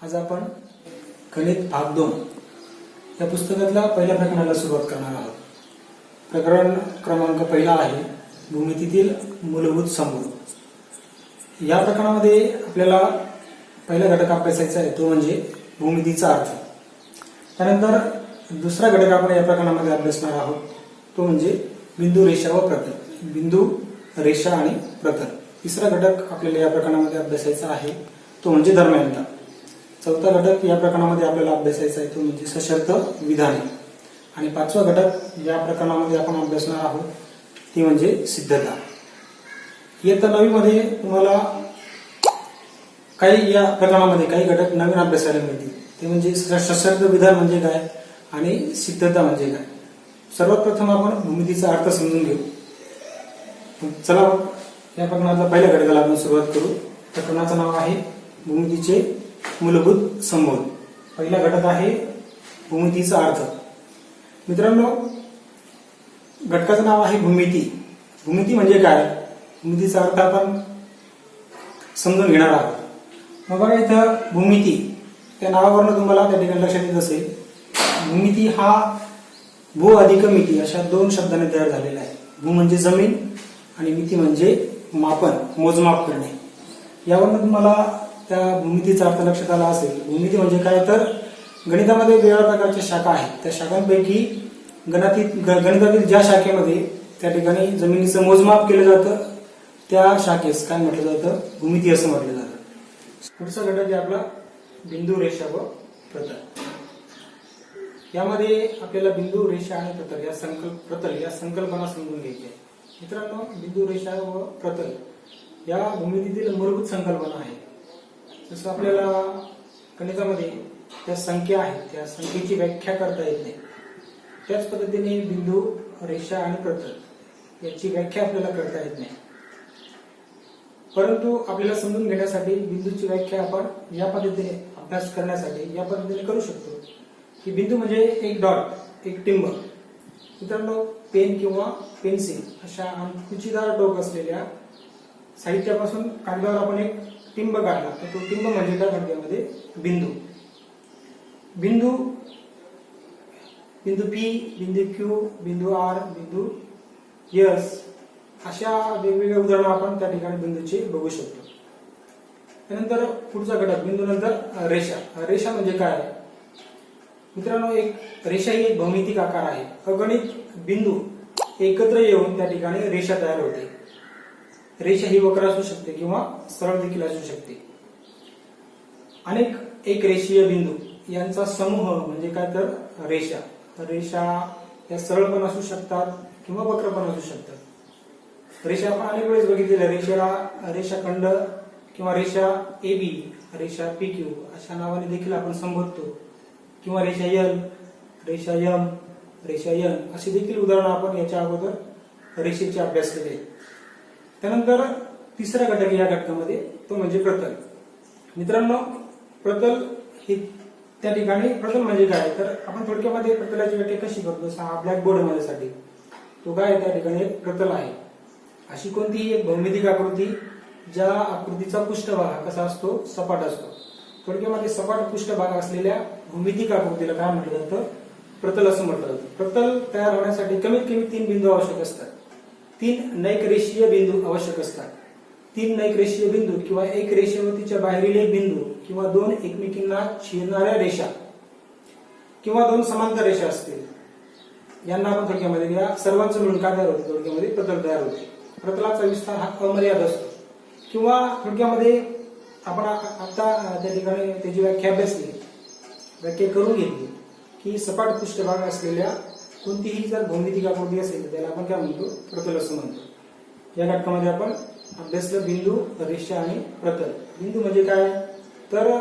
आज आपण गणित भाग 2 या पुस्तकातल्या पहिल्या प्रकरणाला सुरुवात करणार आहोत। प्रकरण क्रमांक पहिला आहे भूमितीतील मूलभूत संबंध। या प्रकरणामध्ये आपल्याला पहिला घटक अभ्यासायचा आहे तो म्हणजे भूमितीचा अर्थ। त्यानंतर दुसरा घटक आपण या प्रकरणामध्ये अभ्यासणार आहोत तो म्हणजे बिंदू, रेषा व प्रतल। बिंदू, रेषा आणि प्रतल। तिसरा घटक आपल्याला या प्रकरणामध्ये अभ्यासायचा आहे तो म्हणजे दरम्यानता। चौथा घटक या प्रकरणामध्ये आपल्याला अभ्यासायचा आहे तो म्हणजे सशर्त विधाने। आणि पाचवा घटक या प्रकरणामध्ये आपण अभ्यासणार आहोत ती म्हणजे सिद्धता। इयत्ता 9वी मध्ये तुम्हाला काही या प्रकरणामध्ये काही घटक नवीन अभ्यासायला मिळतील ते म्हणजे सशर्त विधान म्हणजे काय आणि सिद्धता म्हणजे काय। सर्वात प्रथम आपण भूमितीचा अर्थ समजून घेऊ। चला या प्रकरणातल्या पहिल्या घटकाला आपण सुरुवात करू। प्रकरणाचं नाव आहे भूमितीचे मूलभूत संबोध। पहिला घटक आहे भूमितीचा अर्थ। मित्रांनो, घटकाचं नाव आहे भूमिती। भूमिती म्हणजे काय, भूमितीचा अर्थ आपण समजून घेणार आहोत। मग बघा इथं भूमिती त्या नावावरून तुम्हाला त्या ठिकाणी लक्षात येत असेल भूमिती हा भू अधिक मिती अशा दोन शब्दांनी तयार झालेला आहे। भू म्हणजे जमीन आणि मिती म्हणजे मापन, मोजमाप करणे। यावरून तुम्हाला त्या भूमितीचा अर्थ लक्षात आला असेल। भूमिती म्हणजे काय तर गणितामध्ये वेगवेगळ्या प्रकारच्या शाखा आहेत। त्या शाखांपैकी गणितातील ज्या शाखेमध्ये त्या ठिकाणी जमिनीचं मोजमाप केलं जातं त्या शाखेस काय म्हटलं जातं, भूमिती असं म्हटलं जातं। पुढचा घटक आहे आपला बिंदू, रेषा व प्रतल। यामध्ये आपल्याला बिंदू, रेषा आणि प्रतल या संकल्पना समजून घ्यायच्या आहेत। मित्रांनो, बिंदू, रेषा व प्रतल या भूमितीतील मूलभूत संकल्पना आहेत। जसं आपल्याला गणितामध्ये त्या संख्या आहेत त्या संख्येची व्याख्या करता येत नाही, त्याच पद्धतीने बिंदू, रेषा आणि प्रतल याची व्याख्या आपल्याला करता येत नाही। परंतु आपल्याला समजून घेण्यासाठी बिंदूची व्याख्या आपण या पद्धतीने अभ्यास करण्यासाठी या पद्धतीने करू शकतो की बिंदू म्हणजे एक डॉट, एक टिंब। मित्रांनो, पेन किंवा पेन्सिल अशा अंकुचीदार टोक असलेल्या साहित्यापासून कागदावर आपण एक टिंब काढला तर तो टिंब म्हणजे त्या घटकामध्ये बिंदू। बिंदू पी, बिंदू क्यू, बिंदू आर, बिंदू एस अशा वेगवेगळ्या उदाहरणं आपण त्या ठिकाणी बिंदूचे बघू शकतो। त्यानंतर पुढचा घटक बिंदू नंतर रेषा। रेषा म्हणजे काय मित्रांनो, एक रेषा ही एक भौमितिक आकार आहे। अगणित बिंदू एकत्र येऊन त्या ठिकाणी रेषा तयार होते। रेषा ही वक्र असू शकते किंवा सरळ देखील असू शकते। अनेक एक रेषीय बिंदू यांचा समूह म्हणजे काय तर रेषा। रेषा या सरळ पण असू शकतात किंवा वक्र पण असू शकतात। रेषा आपण अनेक वेळेस बघितलेल्या रेषेला रेषाखंड किंवा रेषा AB, रेषा PQ अशा नावाने देखील आपण संबोधतो किंवा रेषा L, रेषा M, रेषा N अशी देखील उदाहरणं आपण याच्या अगोदर रेषेचे अभ्यास केले। त्यानंतर तिसरा घटक या घटकामध्ये तो म्हणजे प्रतल। मित्रांनो, प्रतल हे त्या ठिकाणी प्रतल म्हणजे काय तर आपण थोडक्यामध्ये प्रतलाची व्याख्या कशी करतो, जसा हा ब्लॅक बोर्ड माझ्यासाठी तो काय त्या ठिकाणी एक प्रतल आहे। अशी कोणतीही एक भौमितिक आकृती ज्या आकृतीचा पृष्ठभाग कसा असतो, सपाट असतो। थोडक्यामध्ये सपाट पृष्ठभाग असलेल्या भौमितिक आकृतीला काय म्हटलं जातं, प्रतल असं म्हटलं जातं। प्रतल तयार होण्यासाठी कमीत कमी 3 बिंदू आवश्यक असतात। 3 नैक रेषीय बिंदू आवश्यक असतात। 3 नैक रेषीय बिंदू किंवा एक रेषेवरतीच्या बाहेरील एक बिंदू किंवा 2 एकमेकींना छेदणाऱ्या रेषा किंवा 2 समांतर रेषा असतील यांना आपण थोडक्यामध्ये या सर्वांचं मिळून काय तयार होते, थोडक्यामध्ये प्रतल तयार होते। प्रतलाचा विस्तार हा अमर्याद असतो किंवा थोडक्यामध्ये आपण आता त्या ठिकाणी त्याची व्याख्या करून घेतली की सपाट पृष्ठभाग असलेल्या कोणतीही जर भौमितिक आकृती असेल तर त्याला आपण काय म्हणतो, प्रतल असं म्हणतो। या घटकामध्ये आपण अभ्यासलं बिंदू, रेषा आणि प्रतल। बिंदू म्हणजे काय तर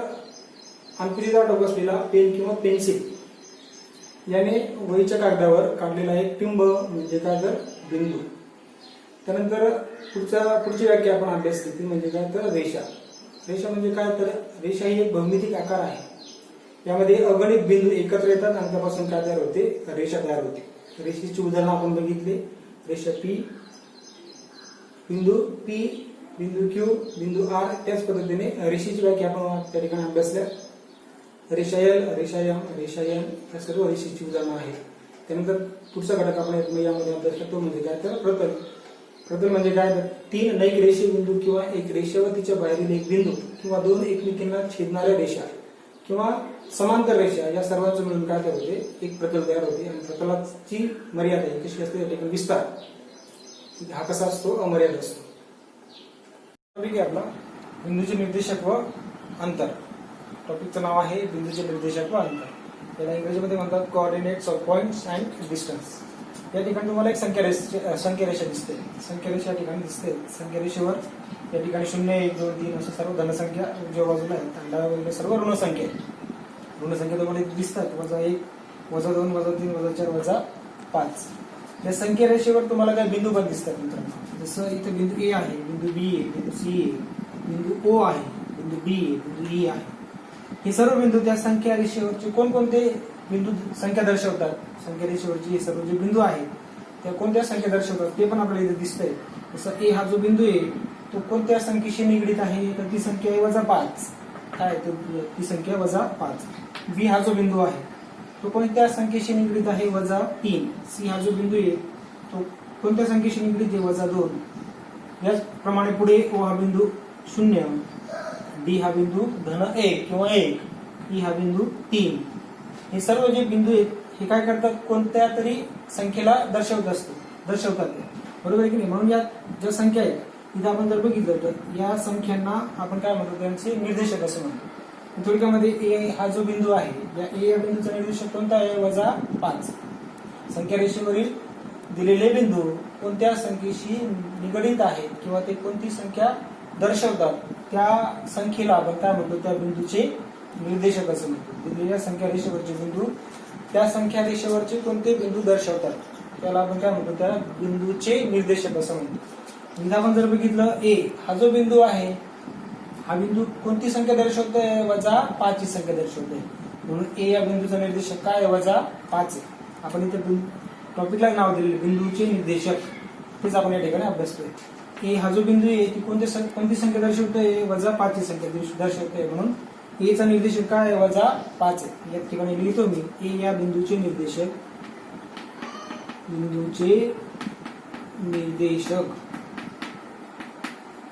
अंकुचीदार टोक असलेला पेन किंवा पेन्सिल याने वहीच्या कागदावर काढलेला एक टिंब म्हणजे काय तर बिंदू। त्यानंतर पुढची व्याख्या आपण अभ्यासली ती म्हणजे काय तर रेषा। रेषा म्हणजे काय तर रेषा ही एक भौमितिक आकार आहे। यामध्ये अगणित बिंदू एकत्र येतात आणि त्यापासून काय तयार होते, रेषा तयार होते। रेषेची उदाहरणं आपण बघितली, रेषा बिंदू P, बिंदू Q, बिंदू R। त्याच पद्धतीने रेषेची व्याख्या आपण त्या ठिकाणी अभ्यासल्या। रेषा एल, रेषा एम, रेषा एन या सर्व रेषेची उदाहरणं आहेत. त्यानंतर पुढचा घटक आपण यामध्ये अभ्यास करतो म्हणजे काय तर प्रतल. प्रतल म्हणजे काय तर तीन नैक रेषे बिंदू किंवा एक रेषा व तिच्या बाहेरील एक बिंदू किंवा दोन एकमेकींना छेदणाऱ्या रेषा किंवा समांतर रेषा या सर्वांचं मिळून काय तयार होते, एक प्रतल तयार होते. आणि प्रतलाची मर्यादा कशी असते, या ठिकाणी विस्तार हा कसा असतो, अमर्याद असतो. टॉपिक आहे आपला बिंदूचे निर्देशक व अंतर. टॉपिकचं नाव आहे बिंदूचे निर्देशक व अंतर. त्याला इंग्रजीमध्ये म्हणतात coordinates of points and distance. या ठिकाणी तुम्हाला एक संख्यारेषा दिसते. संख्यारेषा या ठिकाणी दिसते. संख्यारेषेवर या ठिकाणी 0, 1, 2, 3 अशा सर्व धनसंख्या उजव्या बाजूला आहेत आणि डाव्या बाजूला सर्व ऋणसंख्या आहेत. ऋणसंख्या तुम्हाला दिसतात. -1, -2, -3, -4, -5. या संख्यारेषेवर तुम्हाला काही बिंदू पण दिसतात मित्रांनो. जसं इथे बिंदू ए आहे, बिंदू बी आहे, बिंदू सी आहे, बिंदू ओ आहे, बिंदू डी आहे, बिंदू ई आहे. हे सर्व बिंदू त्या संख्या रेषेवरचे कोणकोणते बिंदू संख्या दर्शवतात. संख्या रेषेवरचे हे सर्व जे बिंदू आहेत त्या कोणत्या संख्या दर्शवतात ते पण आपल्याला इथे दिसतंय. जसं ए हा जो बिंदू आहे तो कोणत्या संख्येशी निगडीत आहे, तर ती संख्या आहे -5. काय ती संख्या -5. बी हा जो बिंदू आहे तो कोणत्या संख्येशी निगडीत आहे, -3. सी हा जो बिंदू आहे तो कोणत्या संख्येशी निगडीत आहे, -2. याचप्रमाणे पुढे ओ हा बिंदू 0, डी हा बिंदू -1 किंवा 1, ई हा बिंदू 3. हे सर्व जे बिंदू आहेत हे काय करतात, कोणत्या तरी संख्येला दर्शवतात ते, बरोबर आहे की नाही. म्हणून या ज्या संख्या आहेत तिथे आपण जर बघितलं तर या संख्यांना आपण काय म्हणतो, त्यांचे निर्देशक असं म्हणतो. थोडक्यामध्ये ए हा जो बिंदू आहे, या ए या बिंदूचा निर्देशक कोणता आहे, -5. संख्या रेषेवरील दिलेले बिंदू कोणत्या संख्येशी निगडीत आहेत किंवा ते कोणती संख्या दर्शवतात त्या संख्येला आपण काय म्हणतो, त्या बिंदूचे निर्देशक असं म्हणतो. दिलेल्या संख्या रेषेवरचे बिंदू त्या संख्या रेषेवरचे कोणते बिंदू दर्शवतात त्याला आपण काय म्हणतो, त्या बिंदूचे निर्देशक असं म्हणतो. इथे आपण जर बघितलं ए हा जो बिंदू आहे हा बिंदू कोणती संख्या दर्शवतोय, -5 ची संख्या दर्शवतोय. म्हणून ए या बिंदूचा निर्देशक काय आहे, -5 आहे. आपण इथे टॉपिकला नाव दिलेले बिंदूचे निर्देशक तेच आपण या ठिकाणी अभ्यासतोय. ए हा जो बिंदू आहे ती कोणती संख्या दर्शवतोय, -5 ची संख्या दर्शवतोय. म्हणून ए चा निर्देशक काय आहे, -5 आहे. या ठिकाणी लिहितो मी ए या बिंदूचे निर्देशक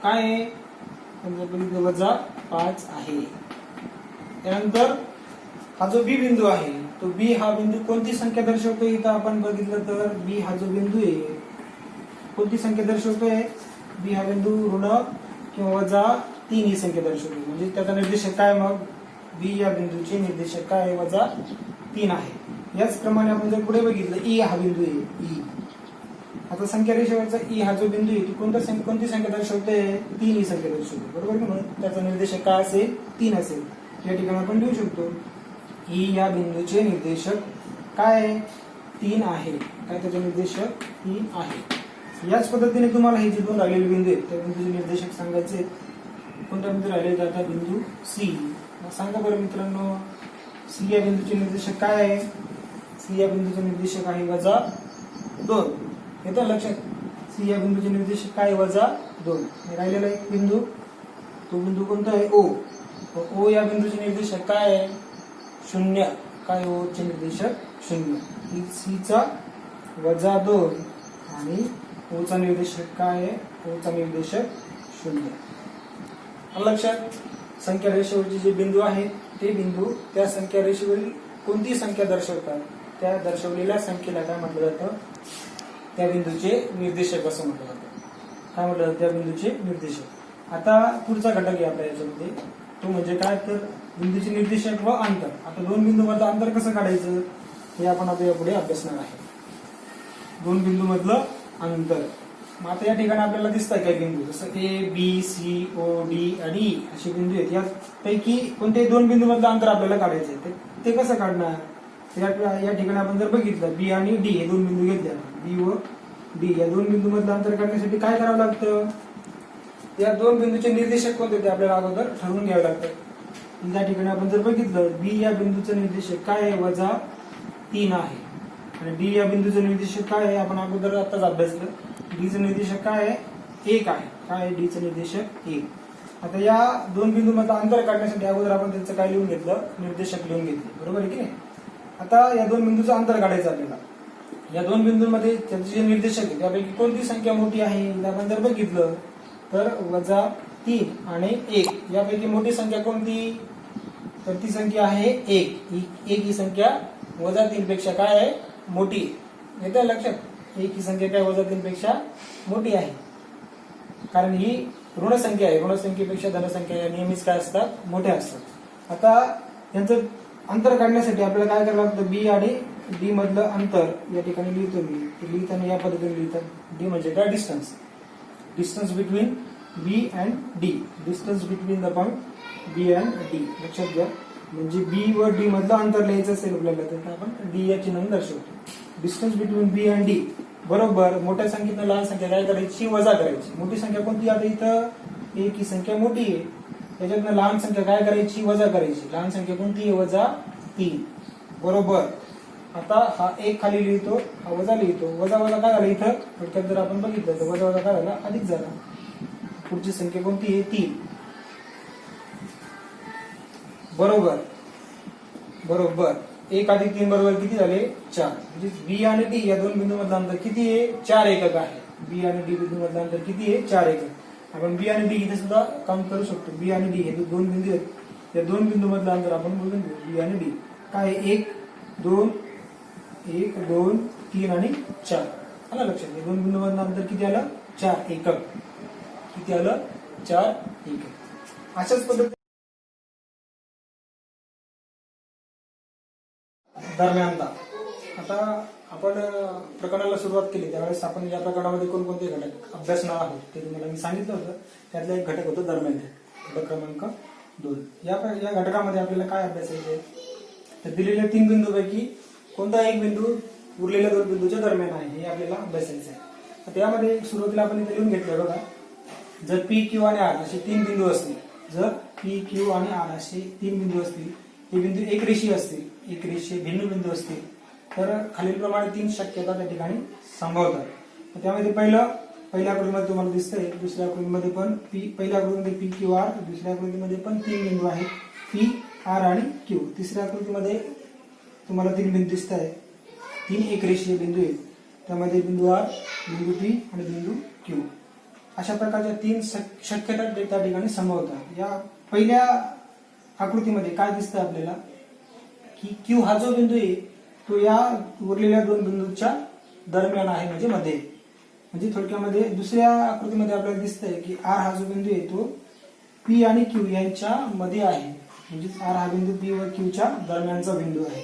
काय आहे, -5 आहे. त्यानंतर हा जो बी बिंदू आहे तो बी हा बिंदू कोणती संख्या दर्शवतोय, इथं आपण बघितलं तर बी हा जो बिंदू आहे कोणती संख्या दर्शवतोय, बी हा बिंदू ऋण किंवा -3 ही संख्या दर्शवतोय. म्हणजे त्याचा निर्देशक काय, मग बी या बिंदूचे निर्देशक काय आहे, -3 आहे. याचप्रमाणे आपण जर पुढे बघितलं ई हा बिंदू आहे, ई आता संख्या रेषेवरचा ई हा जो बिंदू आहे ती कोणती संख्या दर्शवते, 3 ही संख्या दर्शवते, बरोबर. म्हणून त्याचा निर्देशक काय असेल, 3 असेल. या ठिकाणी आपण लिहू शकतो ई या बिंदूचे निर्देशक काय आहे, 3 आहे. काय त्याचे निर्देशक 3 आहे. याच पद्धतीने तुम्हाला हे जे दोन राहिलेले बिंदू आहेत त्या बिंदूचे निर्देशक सांगायचे. कोणता बिंदू राहिले, आता बिंदू सी. सांगा बरं मित्रांनो, सी या बिंदूचे निर्देशक काय आहे, सी या बिंदूचे निर्देशक आहे -2. येतं लक्षात, सी या बिंदूचे निर्देशक काय, -2. राहिलेला एक बिंदू, तो बिंदू कोणता आहे, ओ. ओ या बिंदूचे निर्देशक काय आहे, 0. काय ओ चे निर्देशक 0. सी चा -2 आणि ओ चा निर्देशक काय आहे, ओ चा निर्देशक 0. लक्षात, संख्या रेषेवरचे जे बिंदू आहेत ते बिंदू त्या संख्या रेषेवरील कोणती संख्या दर्शवतात त्या दर्शवलेल्या संख्येला काय म्हटलं जातं, त्या बिंदूचे निर्देशक असं म्हटलं जातं. काय म्हटलं जातं, त्या बिंदूचे निर्देशक. आता पुढचा घटक आहे आपल्या याच्यामध्ये, तो म्हणजे काय तर बिंदूचे निर्देशक व अंतर. आता दोन बिंदू मधलं अंतर कसं काढायचं हे आपण आता यापुढे अभ्यासणार आहे. दोन बिंदू मधलं अंतर. मग आता या ठिकाणी आपल्याला दिसतात काही बिंदू, जसं A B C O D आणि ई असे बिंदू आहेत. यापैकी कोणत्याही दोन बिंदू मधलं अंतर आपल्याला काढायचं आहे. ते कसं काढणार, या ठिकाणी आपण जर बघितलं बी आणि डी हे दोन बिंदू घेतले, बी व डी या दोन बिंदू मधलं अंतर काढण्यासाठी काय करावं लागतं, या दोन बिंदूचे निर्देशक कोणते ते आपल्याला अगोदर ठरवून घ्यावे लागतं. या ठिकाणी आपण जर बघितलं बी या बिंदूचं निर्देशक काय आहे, -3 आहे. आणि डी या बिंदूचं निर्देशक काय आहे, आपण अगोदर आताच अभ्यासलं. डी चं निर्देशक काय आहे, 1 आहे. काय आहे डी चं निर्देशक, 1. आता या दोन बिंदूमधलं अंतर काढण्यासाठी अगोदर आपण त्यांचं काय लिहून घेतलं, निर्देशक लिहून घेतले, बरोबर आहे की नाही. आता या दोन बिंदूचं अंतर काढायचं आपल्याला. या दोन बिंदूंमध्ये त्यांचे जे निर्देशक आहे त्यापैकी कोणती संख्या मोठी आहे आपण जर बघितलं तर -3 आणि 1 यापैकी मोठी संख्या कोणती, तर ती संख्या आहे 1. ही संख्या -3 पेक्षा काय आहे, मोठी. येतं लक्षात, 1 ही संख्या काय -3 पेक्षा मोठी आहे, कारण ही ऋण संख्या आहे. ऋण संख्येपेक्षा धनसंख्या या नेहमीच काय असतात, मोठ्या असतात. आता यांचं अंतर काढण्यासाठी आपल्याला काय करावं लागतं, बी आणि डी मधलं अंतर या ठिकाणी लिहितो मी. लिहिताना या पद्धतीने लिहितात. डी म्हणजे काय, distance. Distance between B and D. Distance between the point B and D. लक्षात घ्या, म्हणजे बी व डी मधलं अंतर लिहायचं असेल आपल्याला तर आपण डी या चिन्हाने दर्शवतो. Distance between B and D बरोबर मोठ्या संख्येतनं लहान संख्या काय करायची, वजा करायची. मोठी संख्या कोणती, आता इथं 1 ही संख्या मोठी आहे, त्याच्यातनं लहान संख्या काय करायची, वजा करायची. लहान संख्या कोणती आहे, -3 बरोबर. आता हा 1 खाली लिहितो, हा वजा लिहितो. वजा काय झालं इथं, थोडक्यात जर आपण बघितलं तर वजा काय झाला, अधिक झाला. पुढची संख्या कोणती आहे, 3 बरोबर. बरोबर 1 अधिक 3 बरोबर किती झाले, 4. म्हणजे बी आणि डी या दोन बिंदू मधलं अंतर किती आहे, 4 एकक आहे. बी आणि डी बिंदू मधलं अंतर किती आहे, 4 एकक. आपण बी आणि डी इथे सुद्धा काउंट करू शकतो. बी आणि डी हे दोन बिंदू आहेत, या दोन बिंदू मधलं अंतर आपण बघून घेऊ. बी आणि डी काय, 1 2 3 आणि 4 आलं लक्षात. दोन बिंदू मधलं अंतर किती आलं, 4 एकक. किती आलं, 4 एकक. अशाच पद्धतीने दरम्यानता. आता आपण प्रकरणाला सुरुवात केली त्यावेळेस आपण या प्रकरणामध्ये कोणकोणते घटक अभ्यासणार आहोत ते तुम्हाला मी सांगितलं होतं. त्यातला एक घटक होतं दरम्यानता, घटक क्रमांक 2. या घटकामध्ये आपल्याला काय अभ्यासायचे, तर दिलेल्या 3 बिंदूपैकी कोणता एक बिंदू उरलेल्या 2 बिंदूच्या दरम्यान आहे हे आपल्याला अभ्यासायचं आहे. तर त्यामध्ये सुरुवातीला आपण इथे लिहून घेतलं बघा, जर पी क्यू आणि आर असे 3 बिंदू असतील, जर पी क्यू आणि आर असे 3 बिंदू असतील, हे बिंदू एकरेषीय असतील, एकरेषीय भिन्न बिंदू असतील, तर खालीलप्रमाणे 3 शक्यता त्या ठिकाणी संभवतात. त्यामध्ये पहिल्या आकृतीमध्ये तुम्हाला दिसतंय, दुसऱ्या आकृतीमध्ये पण पहिल्या आकृतीमध्ये पी क्यू आर, दुसऱ्या आकृतीमध्ये पण 3 बिंदू आहेत, पी आर आणि क्यू. तिसऱ्या आकृतीमध्ये तुम्हाला 3 बिंदू दिसत आहेत, 3 एकरेषीय बिंदू आहेत, त्यामध्ये बिंदू आर, बिंदू पी आणि बिंदू क्यू. अशा प्रकारच्या 3 शक्यता त्या ठिकाणी संभवतात. या पहिल्या आकृतीमध्ये काय दिसतं आपल्याला की क्यू हा जो बिंदू आहे तो या उरलेल्या 2 बिंदूच्या दरम्यान आहे, म्हणजे मध्ये. म्हणजे थोडक्यामध्ये दुसऱ्या आकृतीमध्ये आपल्याला दिसतंय की आर हा जो बिंदू आहे तो पी आणि क्यू यांच्या मध्ये आहे, म्हणजे आर हा बिंदू पी व क्यूच्या दरम्यानचा बिंदू आहे.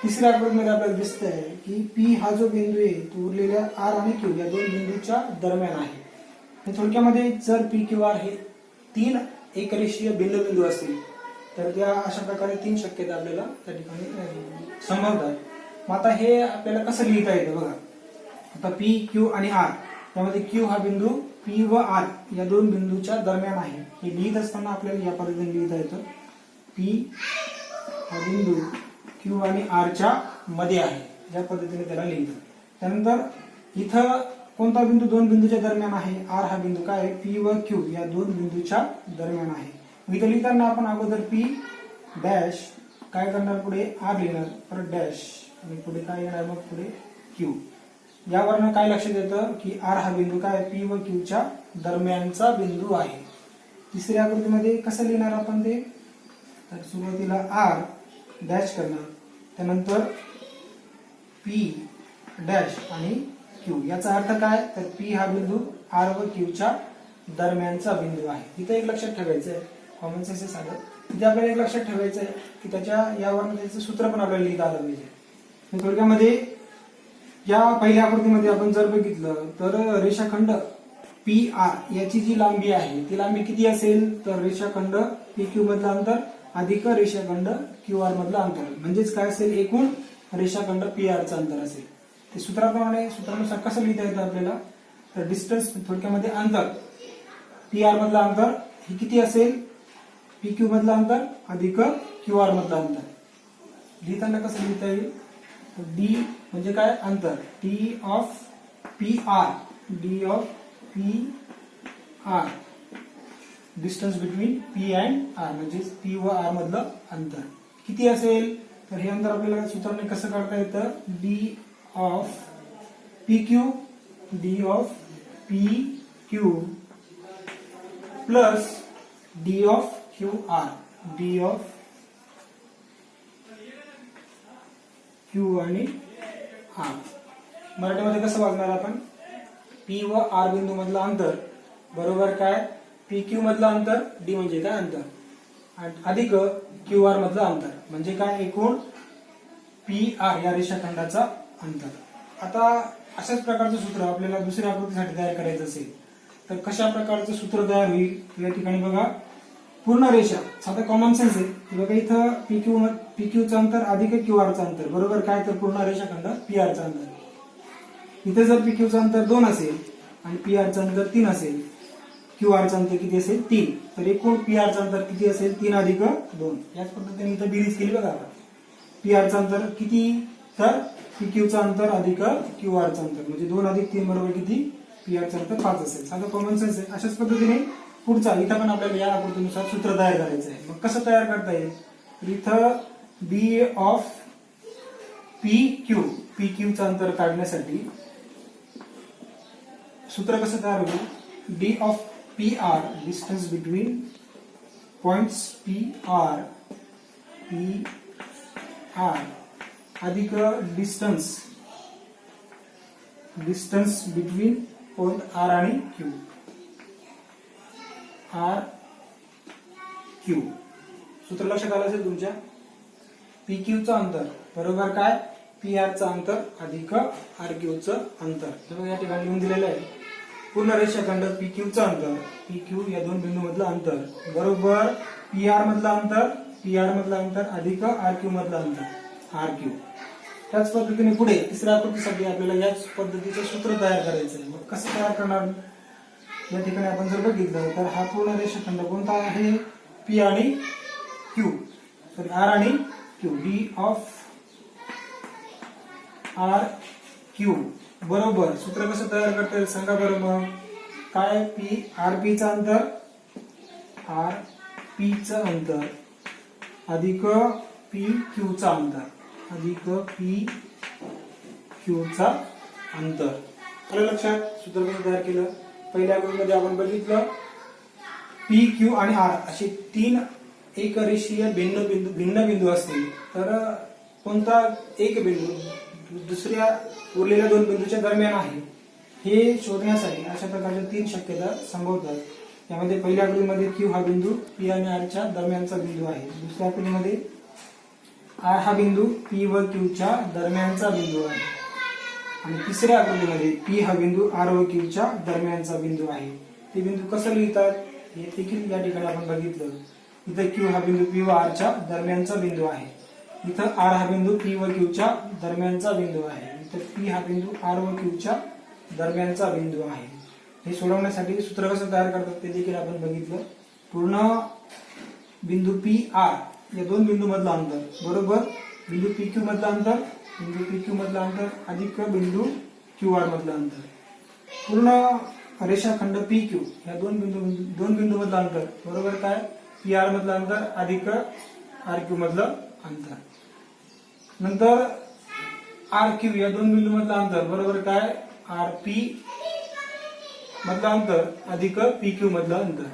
तिसऱ्या आकृतीमध्ये आपल्याला दिसतंय की पी हा जो बिंदू आहे तो उरलेल्या आर आणि क्यू या 2 बिंदूच्या दरम्यान आहे. थोडक्यामध्ये जर पी क्यू आर हे 3 एकरेषीय भिन्न बिंदू असतील तर त्या अशा प्रकारे 3 शक्यता आपल्याला त्या ठिकाणी संभवतात. मग आता हे आपल्याला कसं लिहिता येतं बघा. आता पी क्यू आणि आर त्यामध्ये क्यू हा बिंदू पी व आर या 2 बिंदूच्या दरम्यान आहे. हे लिहित असताना आपल्याला या पद्धतीने लिहिता येतं, पी हा बिंदू क्यू आणि आरच्या मध्ये आहे, या पद्धतीने त्याला लिहितं. त्यानंतर इथं कोणता बिंदू 2 बिंदूच्या दरम्यान आहे, आर हा बिंदू काय आहे, पी व क्यू या 2 बिंदूच्या दरम्यान आहे. इथं लिहिताना आपण अगोदर पी डॅश काय करणार, पुढे आर लिहिणार, परत डॅश आणि पुढे काय येणार, मग पुढे क्यू. यावरनं काय लक्षात येतं की आर हा बिंदू काय पी व क्यूच्या दरम्यानचा बिंदू आहे. तिसऱ्या आकृतीमध्ये कसं लिहिणार आपण ते, तर सुरुवातीला आर डॅश करणार, त्यानंतर पी डॅश आणि क्यू. याचा अर्थ काय, तर पी हा बिंदू आर व क्यूच्या दरम्यानचा बिंदू आहे. इथं एक लक्षात ठेवायचं आहे, कॉमन सेन्स सांगत, तिथे आपल्याला एक लक्षात ठेवायचं आहे की त्याच्या यावरून त्याचं सूत्र पण आपल्याला लिहिता आलं पाहिजे. थोडक्यामध्ये या पहिल्या आकृतीमध्ये आपण जर बघितलं तर रेषाखंड पी आर याची जी लांबी आहे ती लांबी किती असेल, तर रेषाखंड पी क्यू मधलं अंतर अधिक रेषाखंड क्यू आर मधलं अंतर, म्हणजेच काय असेल, एकूण रेषाखंड पी आरचं अंतर असेल. ते सूत्रानुसार कसं लिहिता येतं आपल्याला, तर डिस्टन्स थोडक्यामध्ये अंतर पी आर मधलं अंतर हे किती असेल, पी क्यू मधलं अंतर अधिक क्यू आर मधलं अंतर. लिहिताना कसं लिहिता येईल, डी म्हणजे काय, अंतर, D of P R, D of P R distance between P and R, म्हणजे पी व आर मधलं अंतर किती असेल, तर हे अंतर आपल्याला सूत्राने कसं काढता येतं, D of P Q plus D of Q R, D of Q आणि आर. मराठीमध्ये कसं वागणार आपण, पी व आर बिंदू मधलं अंतर बरोबर काय, पी क्यू मधलं अंतर, डी म्हणजे काय अंतर, अधिक क्यू आर मधलं अंतर म्हणजे काय, एकूण पी आर या रेषाखंडाचा अंतर. आता अशाच प्रकारचं सूत्र आपल्याला दुसऱ्या आकृतीसाठी तयार करायचं असेल तर कशा प्रकारचं सूत्र तयार होईल, या ठिकाणी बघा पूर्ण रेषा, साधा कॉमन सेन्स आहे. बघा इथं पी क्यूचं अंतर अधिक क्यू आरचं अंतर बरोबर काय, तर पूर्ण रेषाखंड पी आरचं अंतर. इथे जर पी क्यूचं अंतर 2 असेल आणि पी आरचं अंतर 3 असेल, क्यू आरचं अंतर किती असेल 3, तर एकूण पी आरचं अंतर किती असेल 3 अधिक 2. याच पद्धतीने इथं बेरीज केली बघा. पी आरचं अंतर किती, तर पी क्यूचं अंतर अधिक क्यू आरचं अंतर म्हणजे 2 अधिक 3 बरोबर किती, पी आरचं अंतर 5 असेल. साधं कॉमन सेन्स आहे. अशाच पद्धतीने पुढचा इथं पण आपल्याला या आकृतीनुसार सूत्र तयार करायचं आहे. मग कसं तयार करता येईल, तर इथं डी ऑफ पी क्यूचं अंतर काढण्यासाठी सूत्र कसं तयार होईल, D of P R, distance between points P R अधिक डिस्टन्स बिटवीन पॉइंट आर आणि क्यू. सूत्र लक्षात आलं असेल तुमच्या, पी क्यूचं अंतर बरोबर काय, पी आरचं अंतर अधिक आर क्यूचं अंतर. तर या ठिकाणी लिहून दिलेलं आहे पूर्ण रेषाखंड पी क्यूचं अंतर, पी क्यू या दोन बिंदू मधलं अंतर बरोबर पी आर मधलं अंतर अधिक आर क्यू मधलं अंतर आर क्यू. त्याच पद्धतीने पुढे तिसऱ्या आकृतीसाठी आपल्याला याच पद्धतीचं सूत्र तयार करायचं आहे. मग कसं तयार करणार, या ठिकाणी आपण जर बघितलं तर हा पूर्ण रेषाखंड कोणता आहे, पी आणि क्यू, सॉरी आर आणि Q, D of R Q बरोबर सूत्र कसं तयार करता येईल सांगा बरं. मग काय, पी आर पीचं अंतर अधिक पी क्यूचं अंतर आलं लक्षात. सूत्र कसं तयार केलं, पहिल्या आकृतीमध्ये आपण बघितलं पी क्यू आणि आर असे 3 एक रेषीय भिन्न बिंदू असतील तर कोणता एक बिंदू दुसऱ्या उरलेल्या 2 बिंदूच्या दरम्यान आहे हे शोधण्यासाठी अशा प्रकारच्या 3 शक्यता संभवतात. यामध्ये पहिल्या आकृतीमध्ये क्यू हा बिंदू पी आणि आरच्या दरम्यानचा बिंदू आहे, दुसऱ्या आकृतीमध्ये आर हा बिंदू पी व क्यूच्या दरम्यानचा बिंदू आहे आणि तिसऱ्या आकृतीमध्ये पी हा बिंदू आर व क्यूच्या दरम्यानचा बिंदू आहे. ते बिंदू कसं लिहितात हे देखील या ठिकाणी आपण बघितलं. इथं क्यू हा बिंदू पी व आरच्या दरम्यानचा बिंदू आहे, इथं आर हा बिंदू पी व क्यूच्या दरम्यानचा बिंदू आहे, इथं पी हा बिंदू आर व क्यूच्या दरम्यानचा बिंदू आहे. हे सोडवण्यासाठी सूत्र कसं तयार करतात ते देखील आपण बघितलं. पूर्ण बिंदू पी आर या 2 बिंदू मधलं अंतर बरोबर बिंदू पी क्यू मधलं अंतर अधिक बिंदू क्यू आर मधलं अंतर, पूर्ण रेषाखंड पी क्यू या 2 बिंदू मधलं अंतर बरोबर काय, पी आर मधलं अंतर अधिक आर क्यू मधलं अंतर. नंतर आर क्यू या 2 बिंदू मधलं अंतर बरोबर काय, आर पी मधलं अंतर अधिक पी क्यू मधलं अंतर.